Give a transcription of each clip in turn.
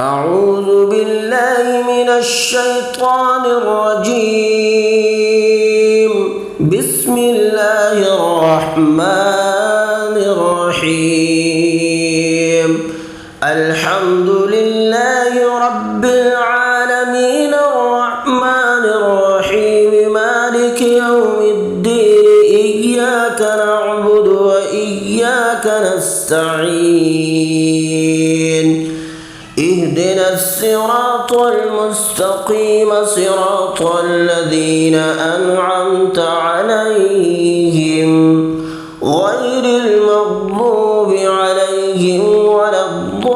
أعوذ بالله من الشيطان الرجيم. بسم الله الرحمن الرحيم. الحمد لله رب العالمين الرحمن الرحيم مالك يوم الدين. إياك نعبد وإياك نستعين. اهدنا الصراط المستقيم صراط الذين أنعمت عليهم غير المغضوب عليهم ولا الضالين.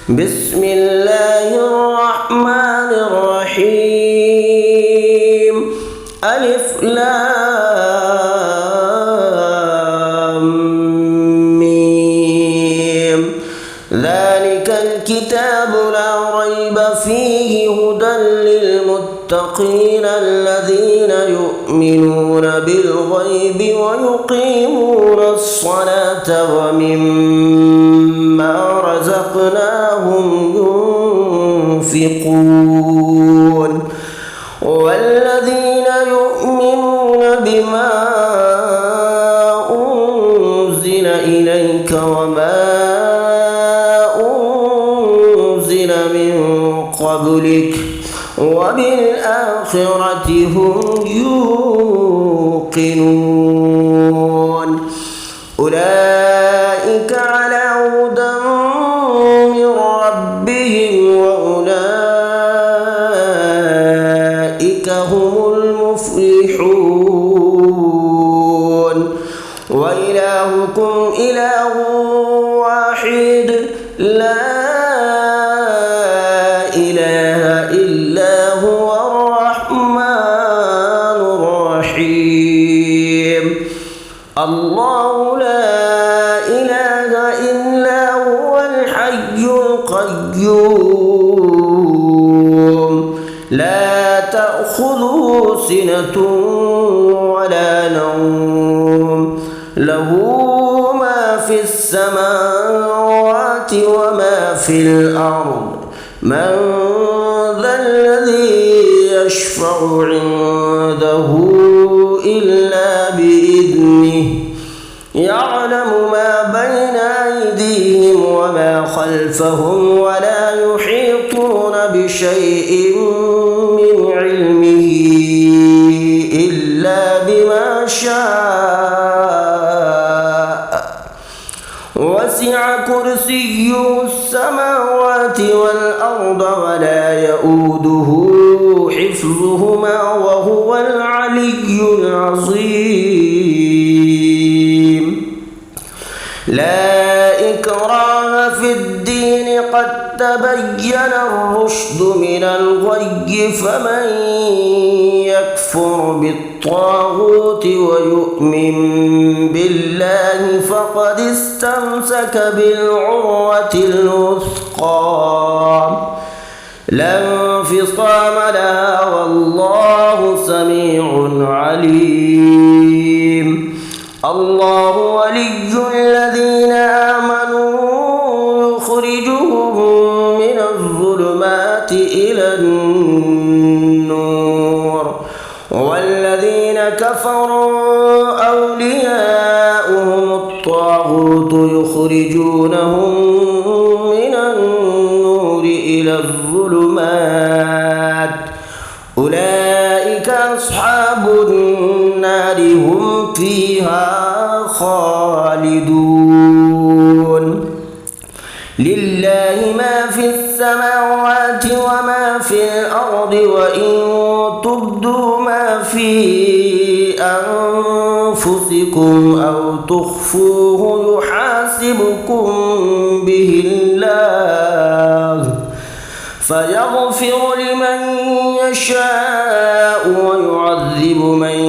بسم الله الرحمن الرحيم. ألف ذلك الكتاب لا ريب فيه هدى للمتقين الذين يؤمنون بالغيب ويقيمون الصلاة ومما رزقناهم ينفقون والذين يؤمنون بما أنزل إليك وما من قبلك وبالآخرة هم يوقنون. أولئك على هدى من ربهم وأولئك هم المفلحون. وإلهكم إله واحد لا إله إلا هو الرحمن الرحيم. الله لا إله إلا هو الحي القيوم لا تأخذه سنة ولا نوم له ما في السماوات وما في الأرض. من ذا الذي يشفع عنده إلا بإذنه يعلم ما بين أيديهم وما خلفهم ولا يحيطون بشيء من علمه إلا بما شاء. وسع كرسيه السماوات والأرض ولا يؤوده حفظهما وهو العلي العظيم. لا إكراه في الدين قد تبين الرشد من الغي. فمن يكفر بالطاغوت ويؤمن بالله فقد استمسك بالعروة الوثقى لا انفصام لها والله سميع عليم. الله ولي الذين آمنوا يخرجهم من الظلمات إلى النور والذين كفروا أولياؤهم الطاغوت يخرجونهم من النور إلى الظلمات. أولئك أصحاب النار هم فيها خالدون. لله ما في السماوات وما في الأرض وإن تبدوا ما في أنفسكم أو تخفوه يحاسبكم به الله فيغفر لمن يشاء ويعذب من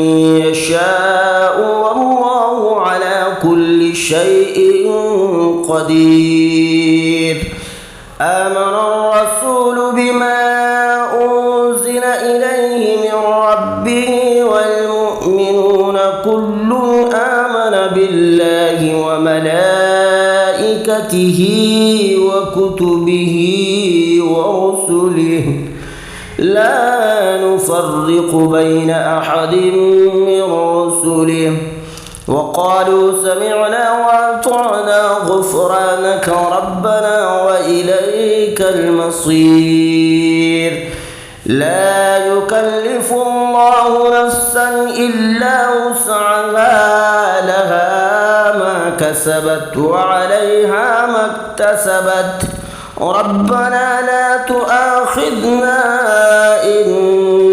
يشاء والله على كل شيء قدير. آمن الرسول بما أنزل إليه من ربه والمؤمنون كل آمن بالله وملائكته وكتبه ورسله لا نفرق بين أحد من رسله وقالوا سمعنا وأطعنا غفرانك ربنا وإليك المصير لا يكلف الله نفسا إلا وسعها لها ما كسبت وعليها ما اكتسبت ربنا لا تؤاخذنا إن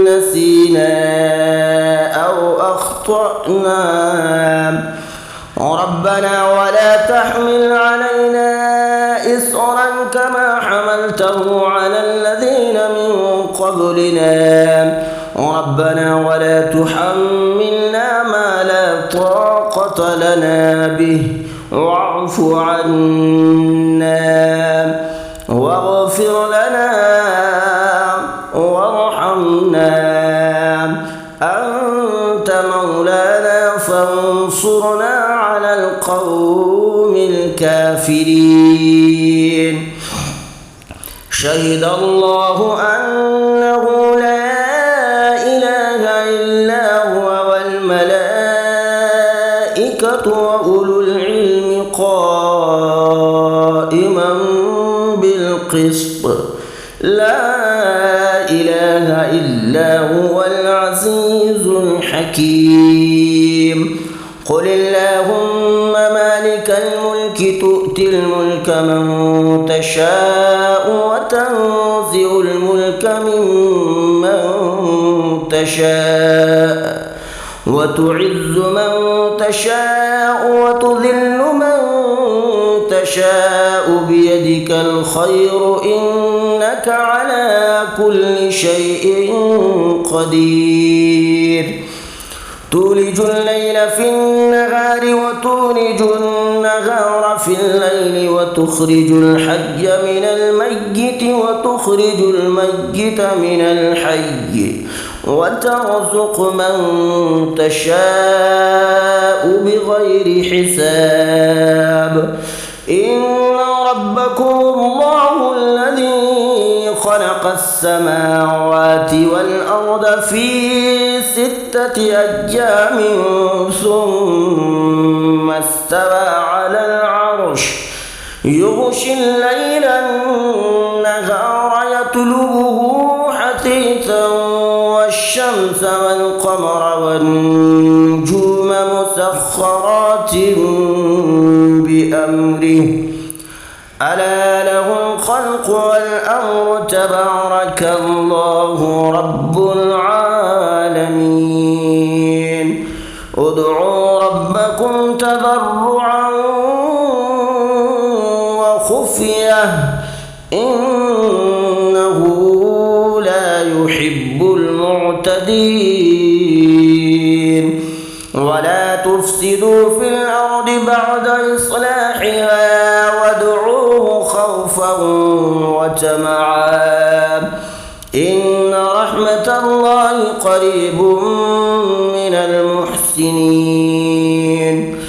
نسينا أو أخطأنا ربنا ولا تحمل علينا إصرا كما حملته على الذين من قبلنا ربنا ولا تحملنا ما لا طاقة لنا به واعف عنا واغفر لنا وارحمنا أنت مولانا فانصرنا على القوم الكافرين شهد الله أنه لا إله إلا هو والملائكة وأولو العلم قائما بالقسط لا إله إلا هو العزيز الحكيم قل اللهم مالك الملك تؤتي الملك من تشاء وتنزع الملك ممن تشاء وتعز من تشاء وتذل من تشاء بيدك الخير إنك على كل شيء قدير تولج الليل في النهار وتولج النهار في الليل وتخرج الحي من الميت وتخرج الميت من الحي وترزق من تشاء بغير حساب إن ربكم الله الذي خلق السماوات والأرض في 6 أيام ثم استوى على العرش يغشي الليل النهار يطلبه حثيثا والشمس والقمر والنجوم مسخرات بأمره ألا له الخلق والأمر تبارك الله رب العالمين ادعوا ربكم تضرعا وخفية إنه لا يحب المعتدين ولا تفسدوا في الأرض بعد إصلاحها وادعوه خوفا وطمعا إن رحمة الله قريب من المحسنين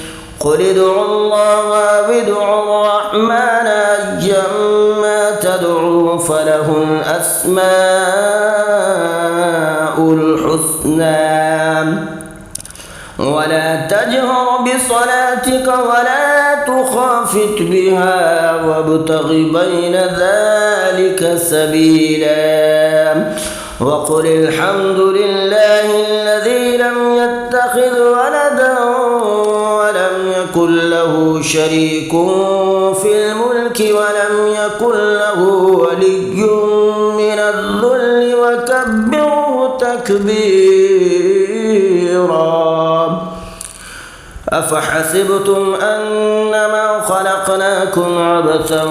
قل ادعوا الله وادعوا الرحمن أيما تدعوا فله الأسماء الحسنى ولا تجهر بصلاتك ولا تخافت بها وابتغ بين ذلك سبيلا وقل الحمد لله الذي لم يتخذ ولدا ولم يكن له شريك في الملك ولم يكن له ولي من الذل وكبره تكبيرا أفحسبتم أنما خلقناكم عبثا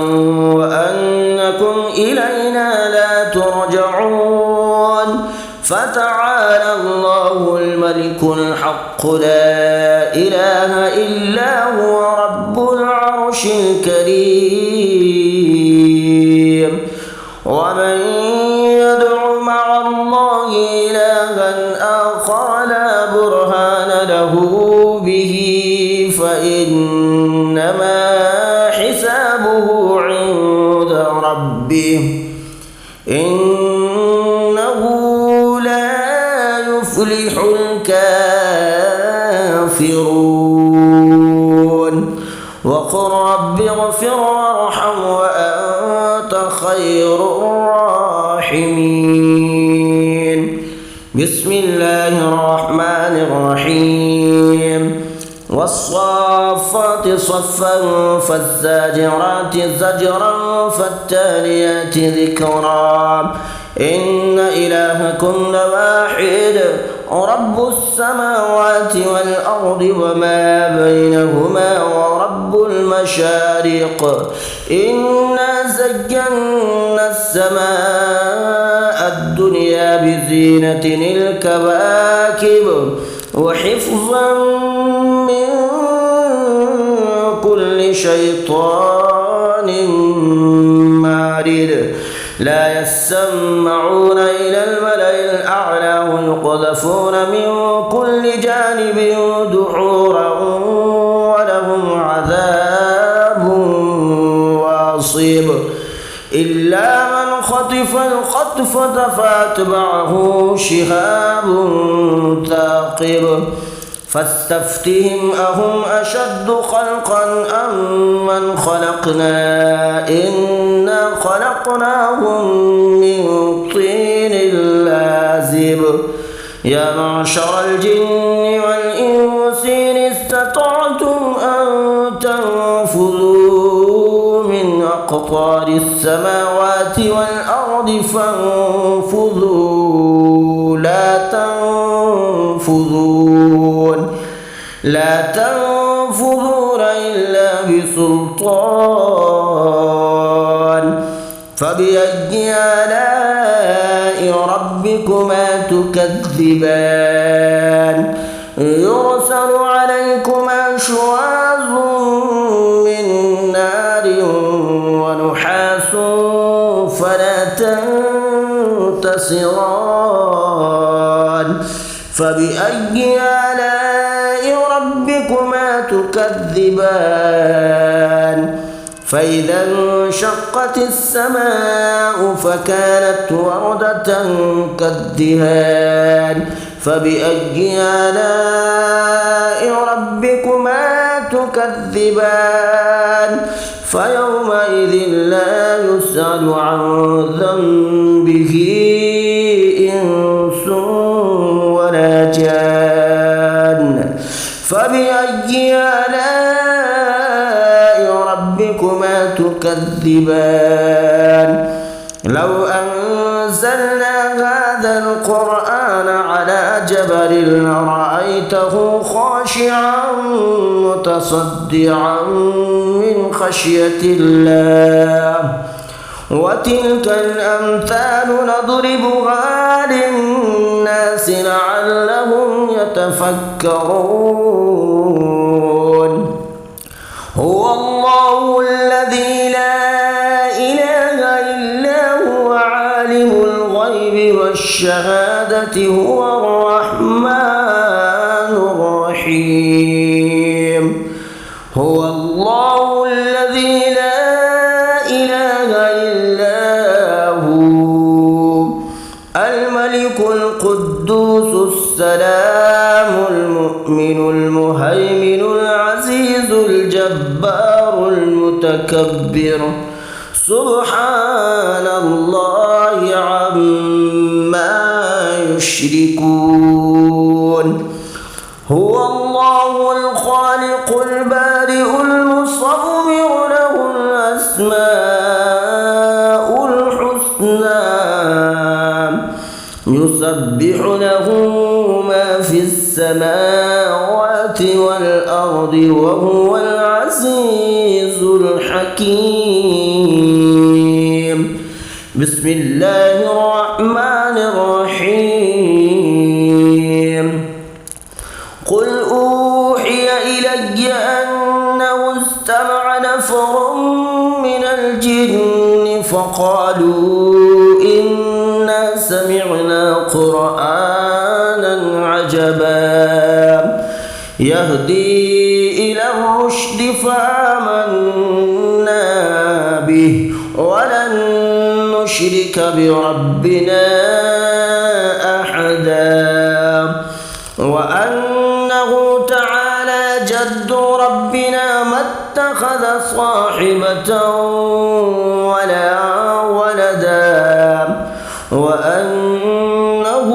وأنكم إلينا لا ترجعون فتعالى الله الملك الحق لا إله إلا هو رب العرش الكريم ومن يدع مع الله إلها آخر لا برهان له به فإن إنما حسابه عند ربه إنه لا يفلح الكافرون وقل رب اغفر وارحم وأنت خير الراحمين بسم الله الرحمن الرحيم والصافات صفا فالزاجرات زجرا فالتاليات ذكرا إن إلهكم لواحد رب السماوات والأرض وما بينهما ورب المشارق إنا زينا السماء الدنيا بزينة الكواكب وحفظا من كل شيطان مارد لا يسمعون إلى الملأ الأعلى ويقذفون من كل جانب دحورا ولهم عذاب واصب إلا من خطف الخطفة فأتبعه شهاب ثاقب فاستفتهم أهم أشد خلقا أم من خلقنا إنا خلقناهم من طين لازب يا معشر الجن والإنس إن استطعتم أن تنفذوا من أقطار السماوات والأرض فانفذوا لا تنفذون إلا بسلطان فبأي آلاء ربكما تكذبان يرسل عليكما شواظ من نار ونحاس فلا تنتصران فبأي آلاء ربكما تكذبان فإذا انشقت السماء فكانت وردة كالدهان فبأي آلاء ربكما تكذبان فيومئذ لا يسأل عن ذنبه إنس ولا جان فبأي آلاء ربكما تكذبان لو أنزلنا هذا القرآن على جبل لرأيته خاشعا متصدعا من خشية الله وتلك الأمثال نضربها للناس لعلهم يتفكرون هو الله الذي لا إله إلا هو عالم الغيب والشهادة هو الرحمن الرحيم هو الله الذي لا إله إلا هو الملك القدوس السلام المؤمن المهيمن العزيز الجبار المتكبر سبحان الله عما يشركون هو الله الخالق البارئ المصور له الأسماء الحسنى يسبح له ما في السماوات والأرض وهو العزيز الحكيم بسم الله الرحمن الرحيم قل أوحي إلي أنه استمع نفر من الجن فقالوا إنا سمعنا قرآنا عجبا يهدي إلى الرشد فآمنا به ولن نشرك بربنا أحدا وأنه تعالى جد ربنا ما اتخذ صاحبة ولا ولدا وأنه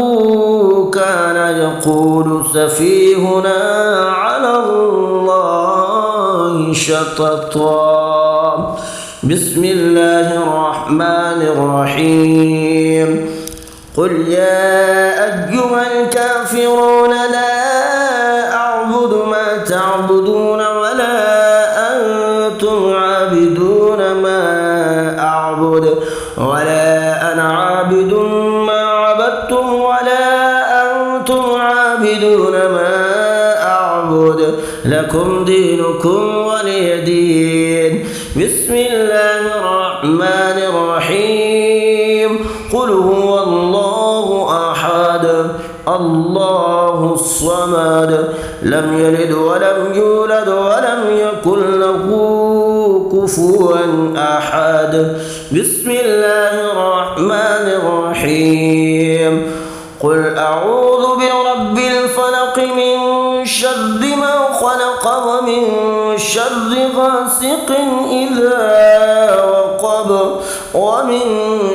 كان يقول سفيهنا على الله شططا. بسم الله الرحمن الرحيم. قل يا أيها الكافرون لا أعبد ما تعبدون ولا أنتم عابدون ما أعبد ولا أنا عابد ما عبدتم ولا أنتم عابدون ما أعبد لكم دينكم ولي دين. بسم الله الرحمن الرحيم. قل هو الله أحد الله الصمد لم يلد ولم يولد ولم يكن له كفوا أحد. بسم الله الرحمن الرحيم. قل أعوذ برب الفلق من شر ما خلق ومن شر غاسق إذا وقب ومن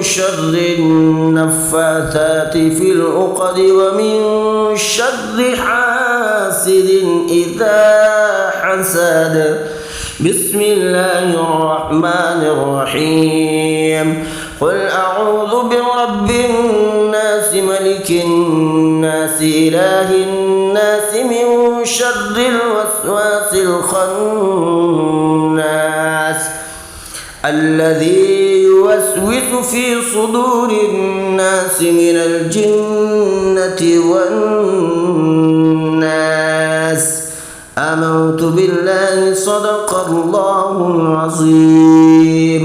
شر النفاثات في العقد ومن شر حاسد إذا حسد. بسم الله الرحمن الرحيم. قل أعوذ برب الناس ملك الناس إله الناس من شر الوسواس الخناس الذي يوسوس في صدور الناس من الجنة والناس. آمنت بالله. صدق الله العظيم.